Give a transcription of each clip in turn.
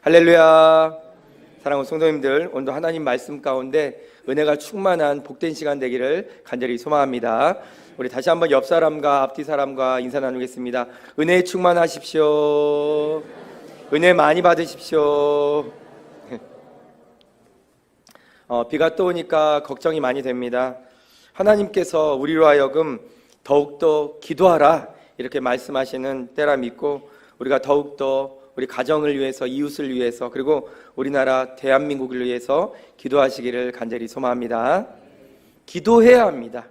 할렐루야. 사랑하는 성도님들, 오늘도 하나님 말씀 가운데 은혜가 충만한 복된 시간 되기를 간절히 소망합니다. 우리 다시 한번 옆 사람과 앞뒤 사람과 인사 나누겠습니다. 은혜 충만하십시오. 은혜 많이 받으십시오. 비가 또 오니까 걱정이 많이 됩니다. 하나님께서 우리로 하여금 더욱더 기도하라 이렇게 말씀하시는 때라 믿고, 우리가 더욱더 우리 가정을 위해서, 이웃을 위해서, 그리고 우리나라 대한민국을 위해서 기도하시기를 간절히 소망합니다. 기도해야 합니다.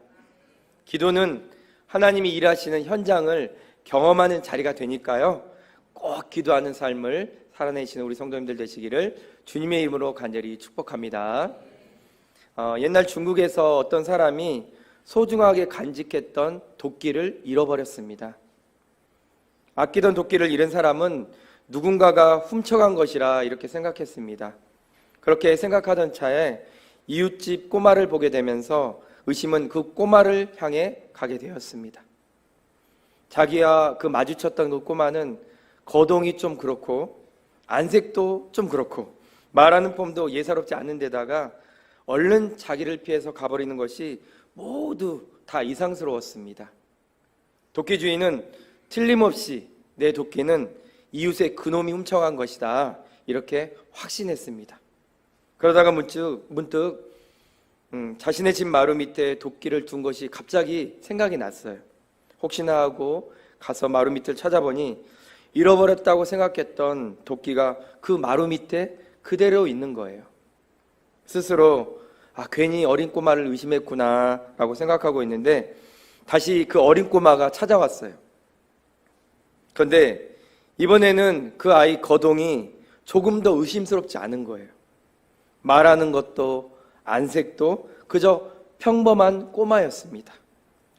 기도는 하나님이 일하시는 현장을 경험하는 자리가 되니까요, 꼭 기도하는 삶을 살아내시는 우리 성도님들 되시기를 주님의 이름으로 간절히 축복합니다. 옛날 중국에서 어떤 사람이 소중하게 간직했던 도끼를 잃어버렸습니다. 아끼던 도끼를 잃은 사람은 누군가가 훔쳐간 것이라 이렇게 생각했습니다. 그렇게 생각하던 차에 이웃집 꼬마를 보게 되면서 의심은 그 꼬마를 향해 가게 되었습니다. 자기와 그 마주쳤던 그 꼬마는 거동이 좀 그렇고 안색도 좀 그렇고 말하는 폼도 예사롭지 않은 데다가 얼른 자기를 피해서 가버리는 것이 모두 다 이상스러웠습니다. 도끼 주인은 틀림없이 내 도끼는 이웃의 그놈이 훔쳐간 것이다 이렇게 확신했습니다. 그러다가 문득 자신의 집 마루 밑에 도끼를 둔 것이 갑자기 생각이 났어요. 혹시나 하고 가서 마루 밑을 찾아보니 잃어버렸다고 생각했던 도끼가 그 마루 밑에 그대로 있는 거예요. 스스로 괜히 어린 꼬마를 의심했구나 라고 생각하고 있는데, 다시 그 어린 꼬마가 찾아왔어요. 그런데 이번에는 그 아이 거동이 조금 더 의심스럽지 않은 거예요. 말하는 것도 안색도 그저 평범한 꼬마였습니다.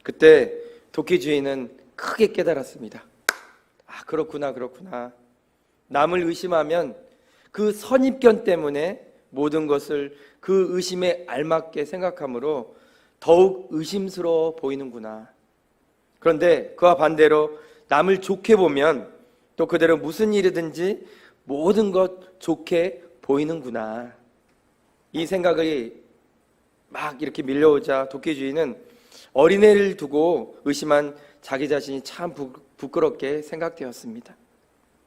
그때 도끼 주인은 크게 깨달았습니다. 그렇구나. 남을 의심하면 그 선입견 때문에 모든 것을 그 의심에 알맞게 생각하므로 더욱 의심스러워 보이는구나. 그런데 그와 반대로 남을 좋게 보면 또 그대로 무슨 일이든지 모든 것 좋게 보이는구나. 이 생각이 막 이렇게 밀려오자 도끼 주인은 어린애를 두고 의심한 자기 자신이 참 부끄럽게 생각되었습니다.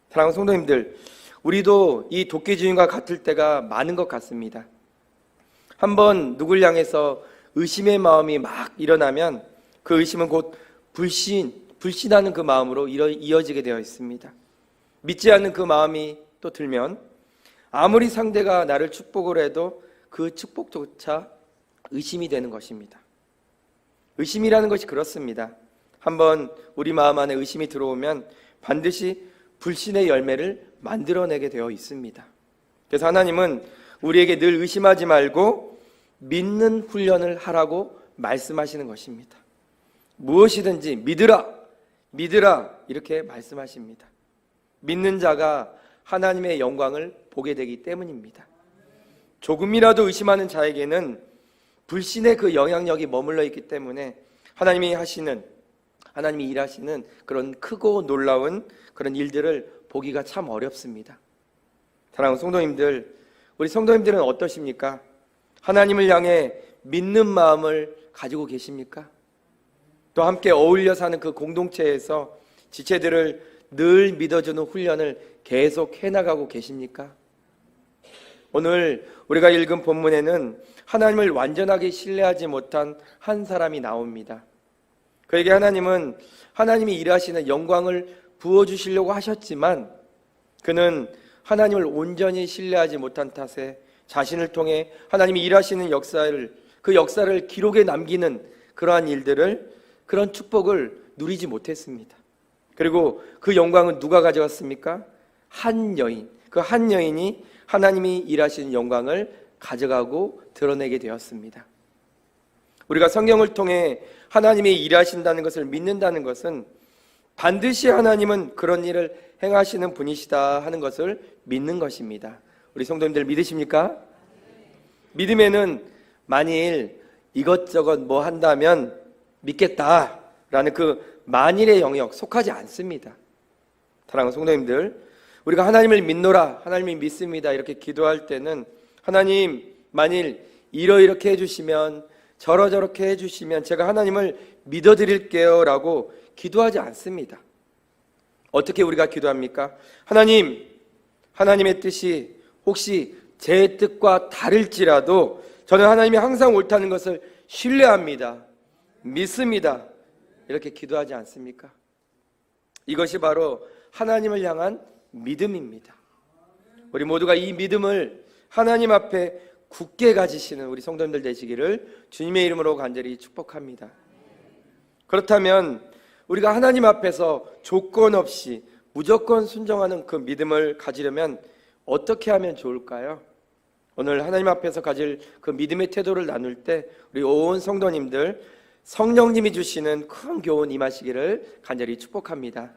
사랑하는 성도님들, 우리도 이 도끼 주인과 같을 때가 많은 것 같습니다. 한번 누굴 향해서 의심의 마음이 막 일어나면 그 의심은 곧 불신하는 그 마음으로 이어지게 되어 있습니다. 믿지 않는 그 마음이 또 들면 아무리 상대가 나를 축복을 해도 그 축복조차 의심이 되는 것입니다. 의심이라는 것이 그렇습니다. 한번 우리 마음 안에 의심이 들어오면 반드시 불신의 열매를 만들어내게 되어 있습니다. 그래서 하나님은 우리에게 늘 의심하지 말고 믿는 훈련을 하라고 말씀하시는 것입니다. 무엇이든지 믿으라 이렇게 말씀하십니다. 믿는 자가 하나님의 영광을 보게 되기 때문입니다. 조금이라도 의심하는 자에게는 불신의 그 영향력이 머물러 있기 때문에 하나님이 일하시는 그런 크고 놀라운 그런 일들을 보기가 참 어렵습니다. 사랑하는 성도님들, 우리 성도님들은 어떠십니까? 하나님을 향해 믿는 마음을 가지고 계십니까? 또 함께 어울려 사는 그 공동체에서 지체들을 늘 믿어주는 훈련을 계속 해나가고 계십니까? 오늘 우리가 읽은 본문에는 하나님을 완전하게 신뢰하지 못한 한 사람이 나옵니다. 그에게 하나님은 하나님이 일하시는 영광을 부어주시려고 하셨지만 그는 하나님을 온전히 신뢰하지 못한 탓에 자신을 통해 하나님이 일하시는 그 역사를 기록에 남기는 그러한 일들을, 그런 축복을 누리지 못했습니다. 그리고 그 영광은 누가 가져갔습니까? 한 여인이 하나님이 일하시는 영광을 가져가고 드러내게 되었습니다. 우리가 성경을 통해 하나님이 일하신다는 것을 믿는다는 것은 반드시 하나님은 그런 일을 행하시는 분이시다 하는 것을 믿는 것입니다. 우리 성도님들 믿으십니까? 믿음에는 만일 이것저것 뭐 한다면 믿겠다라는 그 만일의 영역 속하지 않습니다. 사랑하는 성도님들, 우리가 하나님을 믿노라, 하나님이 믿습니다 이렇게 기도할 때는 하나님 만일 이렇게 해주시면 저렇게 해주시면 제가 하나님을 믿어드릴게요 라고 기도하지 않습니다. 어떻게 우리가 기도합니까? 하나님, 하나님의 뜻이 혹시 제 뜻과 다를지라도 저는 하나님이 항상 옳다는 것을 신뢰합니다, 믿습니다 이렇게 기도하지 않습니까? 이것이 바로 하나님을 향한 믿음입니다. 우리 모두가 이 믿음을 하나님 앞에 굳게 가지시는 우리 성도님들 되시기를 주님의 이름으로 간절히 축복합니다. 그렇다면 우리가 하나님 앞에서 조건 없이 무조건 순종하는 그 믿음을 가지려면 어떻게 하면 좋을까요? 오늘 하나님 앞에서 가질 그 믿음의 태도를 나눌 때 우리 온 성도님들 성령님이 주시는 큰 교훈 임하시기를 간절히 축복합니다.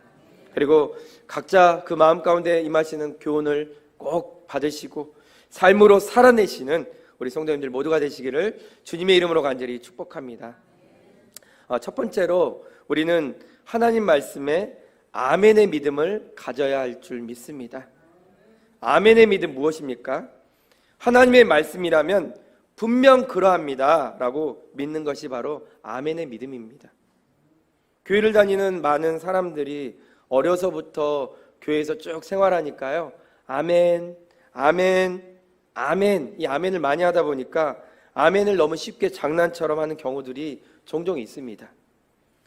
그리고 각자 그 마음 가운데 임하시는 교훈을 꼭 받으시고 삶으로 살아내시는 우리 성도님들 모두가 되시기를 주님의 이름으로 간절히 축복합니다. 첫 번째로 우리는 하나님 말씀에 아멘의 믿음을 가져야 할 줄 믿습니다. 아멘의 믿음 무엇입니까? 하나님의 말씀이라면 분명 그러합니다 라고 믿는 것이 바로 아멘의 믿음입니다. 교회를 다니는 많은 사람들이 어려서부터 교회에서 쭉 생활하니까요, 아멘, 아멘, 아멘, 이 아멘을 많이 하다 보니까 아멘을 너무 쉽게 장난처럼 하는 경우들이 종종 있습니다.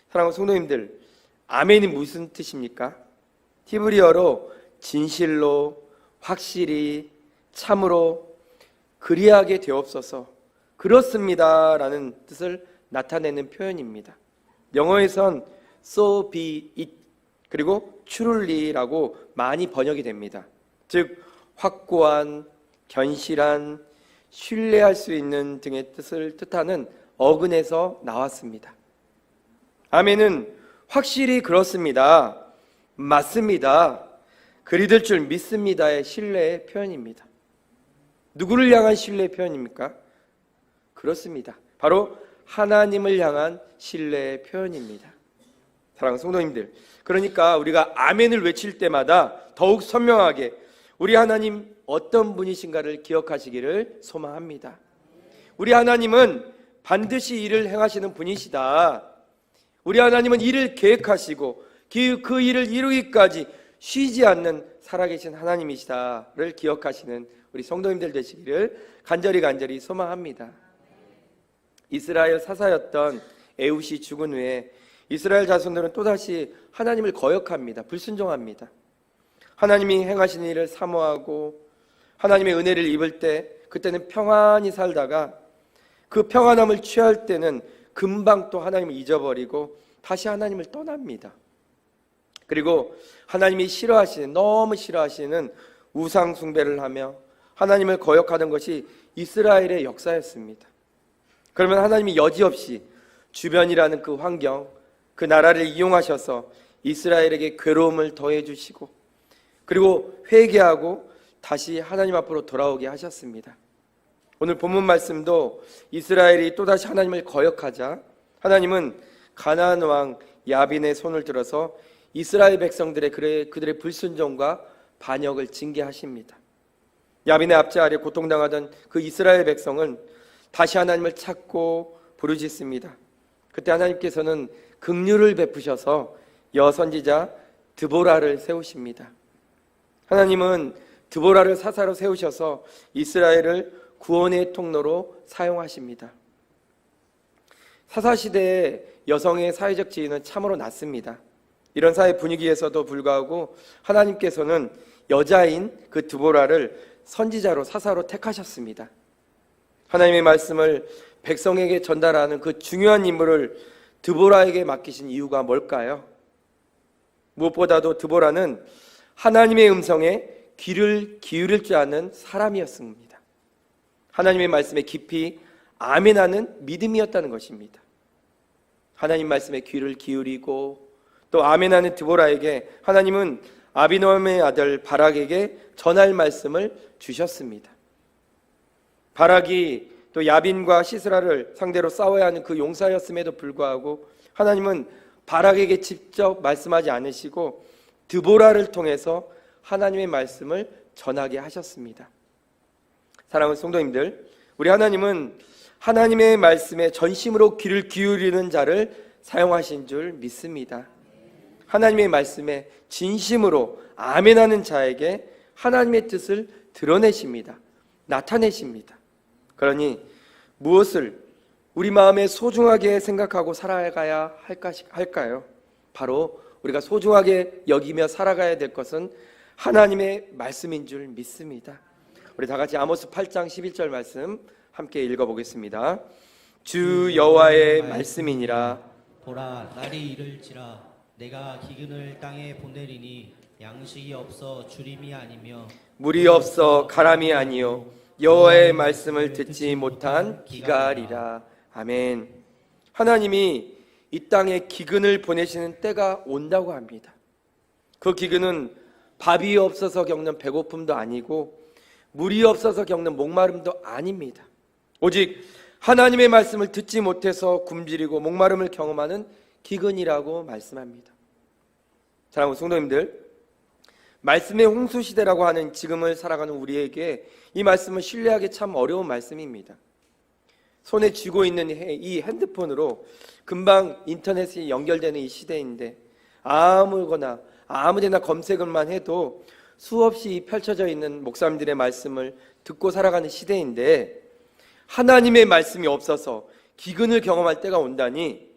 사랑하는 성도님들, 아멘이 무슨 뜻입니까? 히브리어로 진실로, 확실히, 참으로, 그리하게 되옵소서, 그렇습니다 라는 뜻을 나타내는 표현입니다. 영어에선 so be it 그리고 truly라고 많이 번역이 됩니다. 즉 확고한, 견실한, 신뢰할 수 있는 등의 뜻을 뜻하는 어근에서 나왔습니다. 아멘은 확실히 그렇습니다, 맞습니다, 그리 될 줄 믿습니다의 신뢰의 표현입니다. 누구를 향한 신뢰의 표현입니까? 그렇습니다, 바로 하나님을 향한 신뢰의 표현입니다. 사랑하는 성도님들, 그러니까 우리가 아멘을 외칠 때마다 더욱 선명하게 우리 하나님 어떤 분이신가를 기억하시기를 소망합니다. 우리 하나님은 반드시 일을 행하시는 분이시다. 우리 하나님은 일을 계획하시고 그 일을 이루기까지 쉬지 않는 살아계신 하나님이시다를 기억하시는 우리 성도님들 되시기를 간절히 소망합니다. 이스라엘 사사였던 에훗이 죽은 후에 이스라엘 자손들은 또다시 하나님을 거역합니다. 불순종합니다. 하나님이 행하신 일을 사모하고 하나님의 은혜를 입을 때 그때는 평안히 살다가 그 평안함을 취할 때는 금방 또 하나님을 잊어버리고 다시 하나님을 떠납니다. 그리고 하나님이 싫어하시는, 너무 싫어하시는 우상 숭배를 하며 하나님을 거역하는 것이 이스라엘의 역사였습니다. 그러면 하나님이 여지없이 주변이라는 그 환경, 그 나라를 이용하셔서 이스라엘에게 괴로움을 더해 주시고 그리고 회개하고 다시 하나님 앞으로 돌아오게 하셨습니다. 오늘 본문 말씀도 이스라엘이 또다시 하나님을 거역하자 하나님은 가나안 왕 야빈의 손을 들어서 이스라엘 백성들의 그들의 불순종과 반역을 징계하십니다. 야빈의 압제 아래 고통당하던 그 이스라엘 백성은 다시 하나님을 찾고 부르짖습니다. 그때 하나님께서는 긍휼을 베푸셔서 여선지자 드보라를 세우십니다. 하나님은 드보라를 사사로 세우셔서 이스라엘을 구원의 통로로 사용하십니다. 사사시대의 여성의 사회적 지위는 참으로 낮습니다. 이런 사회 분위기에서도 불구하고 하나님께서는 여자인 그 드보라를 선지자로 사사로 택하셨습니다. 하나님의 말씀을 백성에게 전달하는 그 중요한 임무를 드보라에게 맡기신 이유가 뭘까요? 무엇보다도 드보라는 하나님의 음성에 귀를 기울일 줄 아는 사람이었습니다. 하나님의 말씀에 깊이 아멘하는 믿음이었다는 것입니다. 하나님 말씀에 귀를 기울이고 또 아멘하는 드보라에게 하나님은 아비노함의 아들 바락에게 전할 말씀을 주셨습니다. 바락이 또 야빈과 시스라를 상대로 싸워야 하는 그 용사였음에도 불구하고 하나님은 바락에게 직접 말씀하지 않으시고 드보라를 통해서 하나님의 말씀을 전하게 하셨습니다. 사랑하는 성도님들, 우리 하나님은 하나님의 말씀에 전심으로 귀를 기울이는 자를 사용하신 줄 믿습니다. 하나님의 말씀에 진심으로 아멘하는 자에게 하나님의 뜻을 드러내십니다. 나타내십니다. 그러니 무엇을 우리 마음에 소중하게 생각하고 살아가야 할까요? 바로 우리가 소중하게 여기며 살아가야 될 것은 하나님의 말씀인 줄 믿습니다. 우리 다 같이 아모스 8장 11절 말씀 함께 읽어보겠습니다. 주 여호와의 말씀이니라. 보라, 날이 이를지라 내가 기근을 땅에 보내리니 양식이 없어 주림이 아니며 물이 없어 가람이 아니요 여호와의 말씀을 듣지 못한 기갈이라. 아멘. 하나님이 이 땅에 기근을 보내시는 때가 온다고 합니다. 그 기근은 밥이 없어서 겪는 배고픔도 아니고 물이 없어서 겪는 목마름도 아닙니다. 오직 하나님의 말씀을 듣지 못해서 굶주리고 목마름을 경험하는 기근이라고 말씀합니다. 사랑하는 성도님들, 말씀의 홍수시대라고 하는 지금을 살아가는 우리에게 이 말씀은 신뢰하기 참 어려운 말씀입니다. 손에 쥐고 있는 이 핸드폰으로 금방 인터넷이 연결되는 이 시대인데 아무거나 아무데나 검색을만 해도 수없이 펼쳐져 있는 목사님들의 말씀을 듣고 살아가는 시대인데 하나님의 말씀이 없어서 기근을 경험할 때가 온다니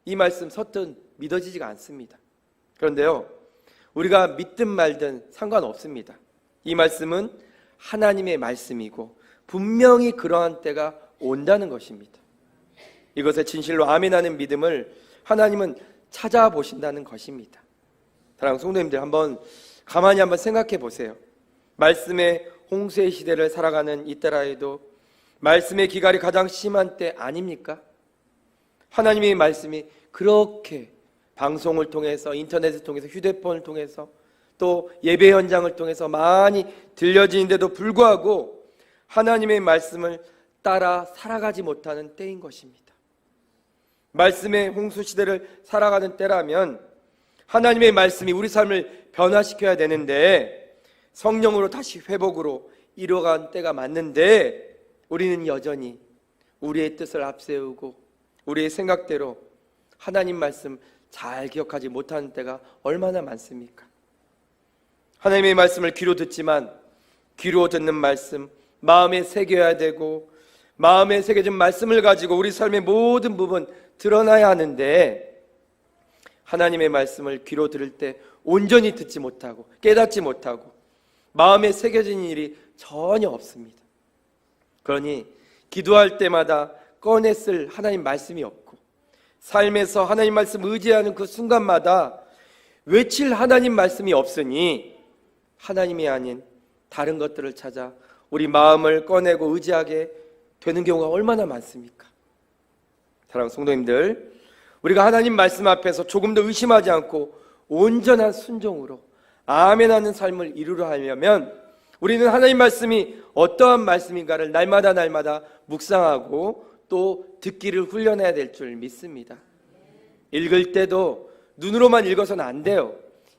이 말씀 서툰 믿어지지가 않습니다. 그런데요, 우리가 믿든 말든 상관없습니다. 이 말씀은 하나님의 말씀이고 분명히 그러한 때가 온다는 것입니다. 이것에 진실로 아멘하는 믿음을 하나님은 찾아보신다는 것입니다. 사랑하는 성도님들, 가만히 한번 생각해 보세요. 말씀의 홍수의 시대를 살아가는 이때라에도 말씀의 기갈이 가장 심한 때 아닙니까? 하나님의 말씀이 그렇게 방송을 통해서, 인터넷을 통해서, 휴대폰을 통해서, 또 예배 현장을 통해서 많이 들려지는데도 불구하고 하나님의 말씀을 따라 살아가지 못하는 때인 것입니다. 말씀의 홍수 시대를 살아가는 때라면 하나님의 말씀이 우리 삶을 변화시켜야 되는데 성령으로 다시 회복으로 이뤄간 때가 맞는데 우리는 여전히 우리의 뜻을 앞세우고 우리의 생각대로 하나님 말씀 잘 기억하지 못하는 때가 얼마나 많습니까? 하나님의 말씀을 귀로 듣지만 귀로 듣는 말씀 마음에 새겨야 되고 마음에 새겨진 말씀을 가지고 우리 삶의 모든 부분 드러나야 하는데 하나님의 말씀을 귀로 들을 때 온전히 듣지 못하고 깨닫지 못하고 마음에 새겨진 일이 전혀 없습니다. 그러니 기도할 때마다 꺼냈을 하나님 말씀이 없고 삶에서 하나님 말씀 의지하는 그 순간마다 외칠 하나님 말씀이 없으니 하나님이 아닌 다른 것들을 찾아 우리 마음을 꺼내고 의지하게 되는 경우가 얼마나 많습니까? 사랑하는 성도님들, 우리가 하나님 말씀 앞에서 조금 더 의심하지 않고 온전한 순종으로 아멘하는 삶을 이루려 하려면 우리는 하나님 말씀이 어떠한 말씀인가를 날마다 묵상하고 또 듣기를 훈련해야 될 줄 믿습니다. 읽을 때도 눈으로만 읽어서는 안 돼요.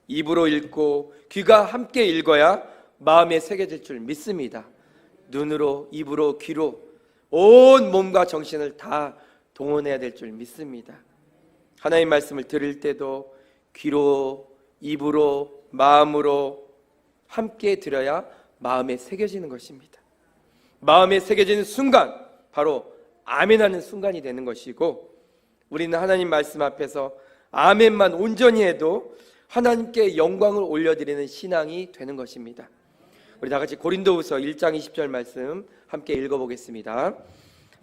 입으로 읽고 귀가 함께 읽어야 마음에 새겨질 줄 믿습니다. 눈으로, 입으로, 귀로 온 몸과 정신을 다 동원해야 될 줄 믿습니다. 하나님 말씀을 들을 때도 귀로, 입으로, 마음으로 함께 들어야 마음에 새겨지는 것입니다. 마음에 새겨지는 순간 바로 아멘하는 순간이 되는 것이고 우리는 하나님 말씀 앞에서 아멘만 온전히 해도 하나님께 영광을 올려드리는 신앙이 되는 것입니다. 우리 다 같이 고린도후서 1장 20절 말씀 함께 읽어보겠습니다.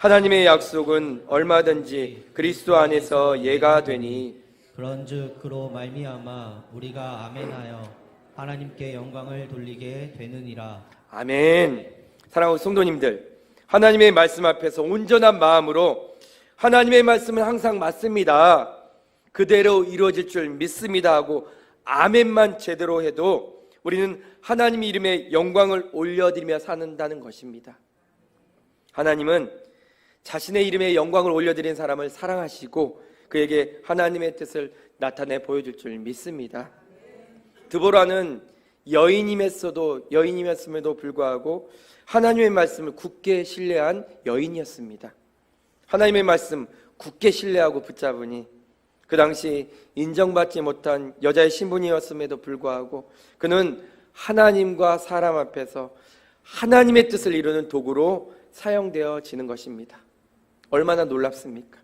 하나님의 약속은 얼마든지 그리스도 안에서 예가 되니 그런즉 그로 말미암아 우리가 아멘하여 하나님께 영광을 돌리게 되느니라. 아멘. 사랑하는 성도님들, 하나님의 말씀 앞에서 온전한 마음으로 하나님의 말씀은 항상 맞습니다, 그대로 이루어질 줄 믿습니다 하고 아멘만 제대로 해도 우리는 하나님 이름의 영광을 올려드리며 사는다는 것입니다. 하나님은 자신의 이름의 영광을 올려드리는 사람을 사랑하시고 그에게 하나님의 뜻을 나타내 보여줄 줄 믿습니다. 드보라는 여인임했음에도 불구하고 하나님의 말씀을 굳게 신뢰한 여인이었습니다. 하나님의 말씀 굳게 신뢰하고 붙잡으니 그 당시 인정받지 못한 여자의 신분이었음에도 불구하고 그는 하나님과 사람 앞에서 하나님의 뜻을 이루는 도구로 사용되어지는 것입니다. 얼마나 놀랍습니까?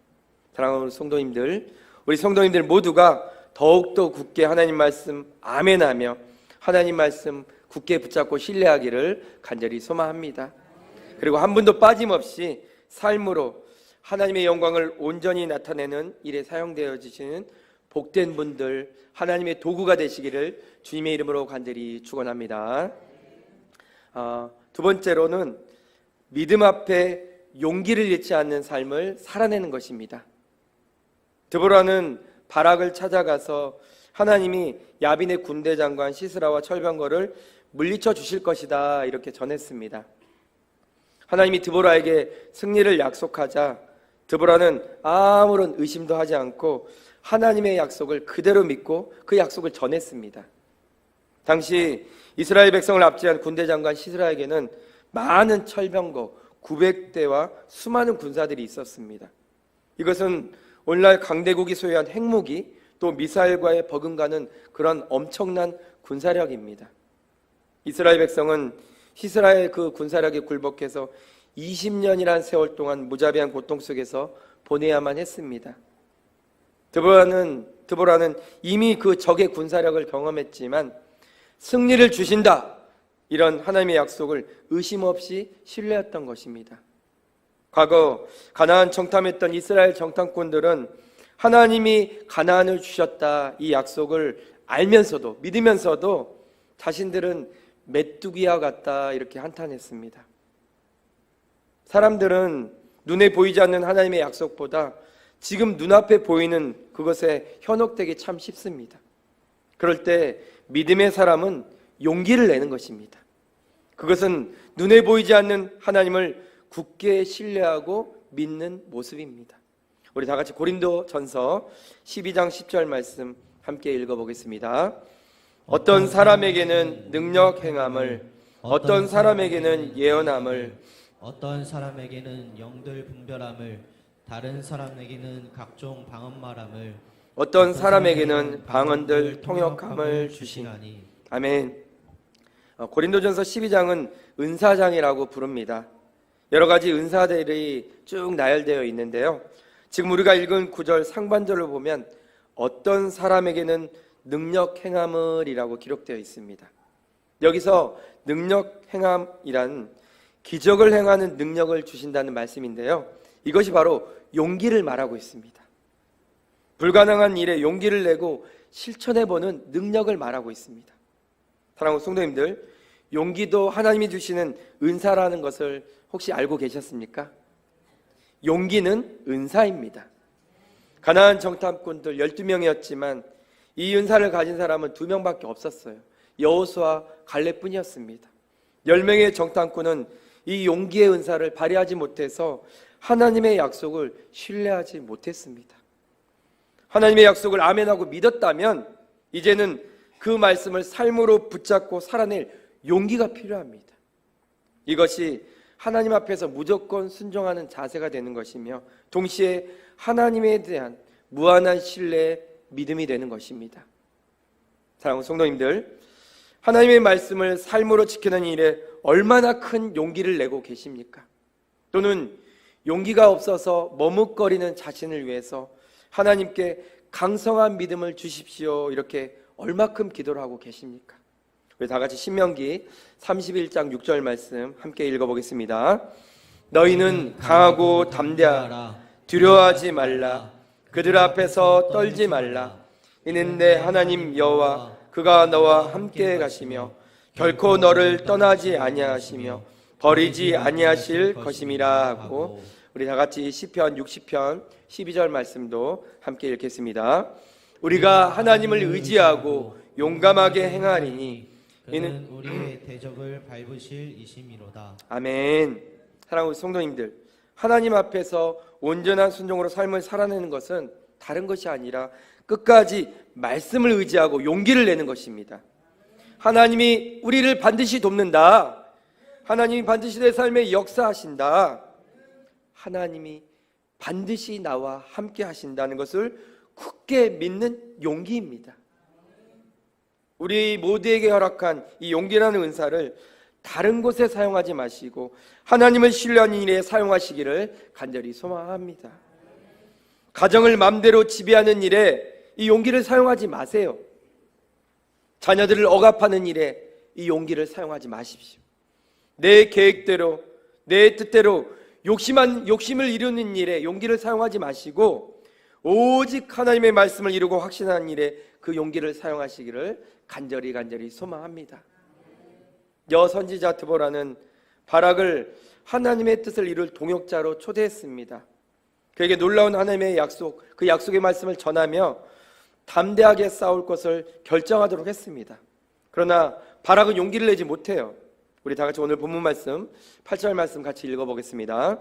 사랑하는 성도님들, 우리 성도님들 모두가 더욱더 굳게 하나님 말씀 아멘하며 하나님 말씀 굳게 붙잡고 신뢰하기를 간절히 소망합니다. 그리고 한 분도 빠짐없이 삶으로 하나님의 영광을 온전히 나타내는 일에 사용되어지시는 복된 분들, 하나님의 도구가 되시기를 주님의 이름으로 간절히 축원합니다. 두 번째로는 믿음 앞에 용기를 잃지 않는 삶을 살아내는 것입니다. 드보라는 바락을 찾아가서 하나님이 야빈의 군대 장관 시스라와 철병거를 물리쳐 주실 것이다 이렇게 전했습니다. 하나님이 드보라에게 승리를 약속하자 드보라는 아무런 의심도 하지 않고 하나님의 약속을 그대로 믿고 그 약속을 전했습니다. 당시 이스라엘 백성을 압제한 군대 장관 시스라에게는 많은 철병거 900대와 수많은 군사들이 있었습니다. 이것은 오늘날 강대국이 소유한 핵무기 또 미사일과의 버금가는 그런 엄청난 군사력입니다. 이스라엘 백성은 시스라의 그 군사력에 굴복해서 20년이란 세월 동안 무자비한 고통 속에서 보내야만 했습니다. 드보라는 이미 그 적의 군사력을 경험했지만 승리를 주신다 이런 하나님의 약속을 의심 없이 신뢰했던 것입니다. 과거 가나안 정탐했던 이스라엘 정탐꾼들은 하나님이 가나안을 주셨다 이 약속을 알면서도 믿으면서도 자신들은 메뚜기와 같다 이렇게 한탄했습니다. 사람들은 눈에 보이지 않는 하나님의 약속보다 지금 눈앞에 보이는 그것에 현혹되기 참 쉽습니다. 그럴 때 믿음의 사람은 용기를 내는 것입니다. 그것은 눈에 보이지 않는 하나님을 굳게 신뢰하고 믿는 모습입니다. 우리 다 같이 고린도전서 12장 10절 말씀 함께 읽어보겠습니다. 어떤 사람에게는 능력 행함을, 어떤 사람에게는 예언함을, 어떤 사람에게는 영들 분별함을, 다른 사람에게는 각종 방언말함을, 어떤 사람에게는 방언들 통역함을 주시나니. 아멘. 고린도전서 12장은 은사장이라고 부릅니다. 여러 가지 은사들이 쭉 나열되어 있는데요. 지금 우리가 읽은 9절 상반절을 보면 어떤 사람에게는 능력 행함을이라고 기록되어 있습니다. 여기서 능력 행함이란 기적을 행하는 능력을 주신다는 말씀인데요. 이것이 바로 용기를 말하고 있습니다. 불가능한 일에 용기를 내고 실천해보는 능력을 말하고 있습니다. 사랑하는 성도님들, 용기도 하나님이 주시는 은사라는 것을 혹시 알고 계셨습니까? 용기는 은사입니다. 가나안 정탐꾼들 12명이었지만 이 은사를 가진 사람은 2명밖에 없었어요. 여호수아 갈렙뿐이었습니다. 10명의 정탐꾼은 이 용기의 은사를 발휘하지 못해서 하나님의 약속을 신뢰하지 못했습니다. 하나님의 약속을 아멘하고 믿었다면 이제는 그 말씀을 삶으로 붙잡고 살아낼 용기가 필요합니다. 이것이 하나님 앞에서 무조건 순종하는 자세가 되는 것이며 동시에 하나님에 대한 무한한 신뢰의 믿음이 되는 것입니다. 사랑하는 성도님들, 하나님의 말씀을 삶으로 지키는 일에 얼마나 큰 용기를 내고 계십니까? 또는 용기가 없어서 머뭇거리는 자신을 위해서 하나님께 강성한 믿음을 주십시오 이렇게 얼마큼 기도를 하고 계십니까? 우리 다 같이 신명기 31장 6절 말씀 함께 읽어보겠습니다. 너희는 강하고 담대하라. 두려워하지 말라. 그들 앞에서 떨지 말라. 이는 내 하나님 여호와 그가 너와 함께 가시며 결코 너를 떠나지 아니하시며 버리지 아니하실 것임이라 하고, 우리 다 같이 시편 60편 12절 말씀도 함께 읽겠습니다. 우리가 하나님을 의지하고 용감하게 행하리니 그는 우리의 대적을 밟으실 이심이로다. 아멘. 사랑하는 성도님들, 하나님 앞에서 온전한 순종으로 삶을 살아내는 것은 다른 것이 아니라 끝까지 말씀을 의지하고 용기를 내는 것입니다. 하나님이 우리를 반드시 돕는다. 하나님이 반드시 내 삶에 역사하신다. 하나님이 반드시 나와 함께 하신다는 것을 굳게 믿는 용기입니다. 우리 모두에게 허락한 이 용기라는 은사를 다른 곳에 사용하지 마시고 하나님을 신뢰하는 일에 사용하시기를 간절히 소망합니다. 가정을 마음대로 지배하는 일에 이 용기를 사용하지 마세요. 자녀들을 억압하는 일에 이 용기를 사용하지 마십시오. 내 계획대로, 내 뜻대로 욕심을 이루는 일에 용기를 사용하지 마시고 오직 하나님의 말씀을 이루고 확신하는 일에 그 용기를 사용하시기를 간절히 소망합니다. 여선지자 드보라는 바락을 하나님의 뜻을 이룰 동역자로 초대했습니다. 그에게 놀라운 하나님의 약속, 그 약속의 말씀을 전하며 담대하게 싸울 것을 결정하도록 했습니다. 그러나 바락은 용기를 내지 못해요. 우리 다 같이 오늘 본문 말씀 8절 말씀 같이 읽어보겠습니다.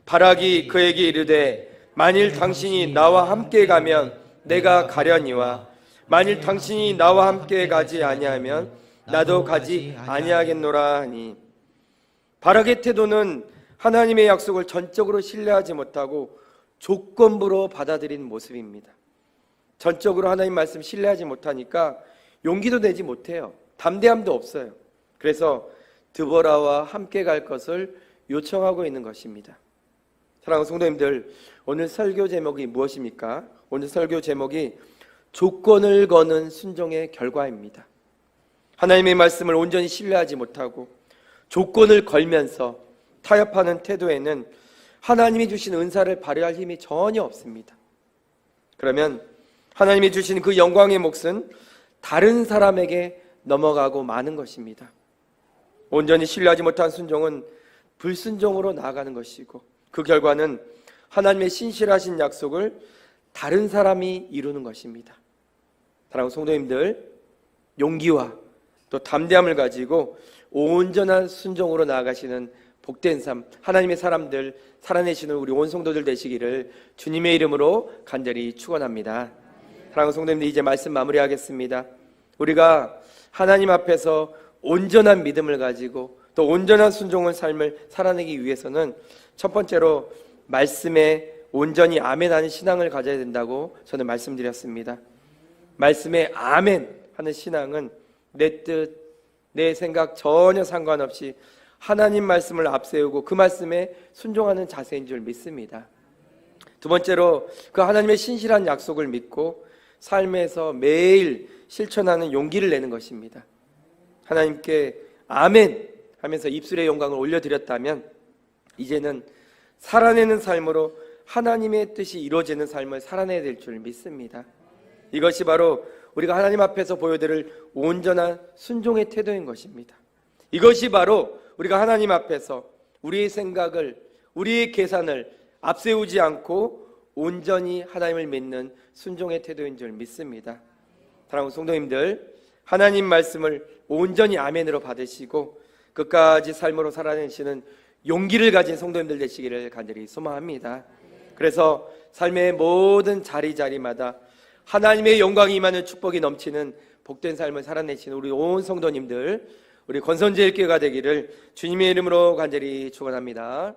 바락이 그에게 이르되 만일 당신이 나와 함께 가면 내가 가려니와 만일 당신이 나와 함께 가지 아니하면 나도 가지 아니하겠노라 하니, 바락의 태도는 하나님의 약속을 전적으로 신뢰하지 못하고 조건부로 받아들인 모습입니다. 전적으로 하나님 말씀 신뢰하지 못하니까 용기도 내지 못해요. 담대함도 없어요. 그래서 드보라와 함께 갈 것을 요청하고 있는 것입니다. 사랑하는 성도님들, 오늘 설교 제목이 무엇입니까? 오늘 설교 제목이 조건을 거는 순종의 결과입니다. 하나님의 말씀을 온전히 신뢰하지 못하고 조건을 걸면서 타협하는 태도에는 하나님이 주신 은사를 발휘할 힘이 전혀 없습니다. 그러면 하나님이 주신 그 영광의 몫은 다른 사람에게 넘어가고 마는 것입니다. 온전히 신뢰하지 못한 순종은 불순종으로 나아가는 것이고 그 결과는 하나님의 신실하신 약속을 다른 사람이 이루는 것입니다. 사랑하는 성도님들, 용기와 또 담대함을 가지고 온전한 순종으로 나아가시는 복된 삶, 하나님의 사람들 살아내시는 우리 온 성도들 되시기를 주님의 이름으로 간절히 축원합니다. 사랑하는 성도님들, 이제 말씀 마무리하겠습니다. 우리가 하나님 앞에서 온전한 믿음을 가지고 또 온전한 순종의 삶을 살아내기 위해서는 첫 번째로 말씀에 온전히 아멘하는 신앙을 가져야 된다고 저는 말씀드렸습니다. 말씀에 아멘 하는 신앙은 내 뜻, 내 생각 전혀 상관없이 하나님 말씀을 앞세우고 그 말씀에 순종하는 자세인 줄 믿습니다. 두 번째로 그 하나님의 신실한 약속을 믿고 삶에서 매일 실천하는 용기를 내는 것입니다. 하나님께 아멘 하면서 입술의 영광을 올려드렸다면 이제는 살아내는 삶으로 하나님의 뜻이 이루어지는 삶을 살아내야 될 줄 믿습니다. 이것이 바로 우리가 하나님 앞에서 보여드릴 온전한 순종의 태도인 것입니다. 이것이 바로 우리가 하나님 앞에서 우리의 생각을, 우리의 계산을 앞세우지 않고 온전히 하나님을 믿는 순종의 태도인 줄 믿습니다. 사랑하는 성도님들, 하나님 말씀을 온전히 아멘으로 받으시고 끝까지 삶으로 살아내시는 용기를 가진 성도님들 되시기를 간절히 소망합니다. 그래서 삶의 모든 자리자리마다 하나님의 영광이 임하는 축복이 넘치는 복된 삶을 살아내시는 우리 온 성도님들, 우리 권선제일교회가 되기를 주님의 이름으로 간절히 축원합니다.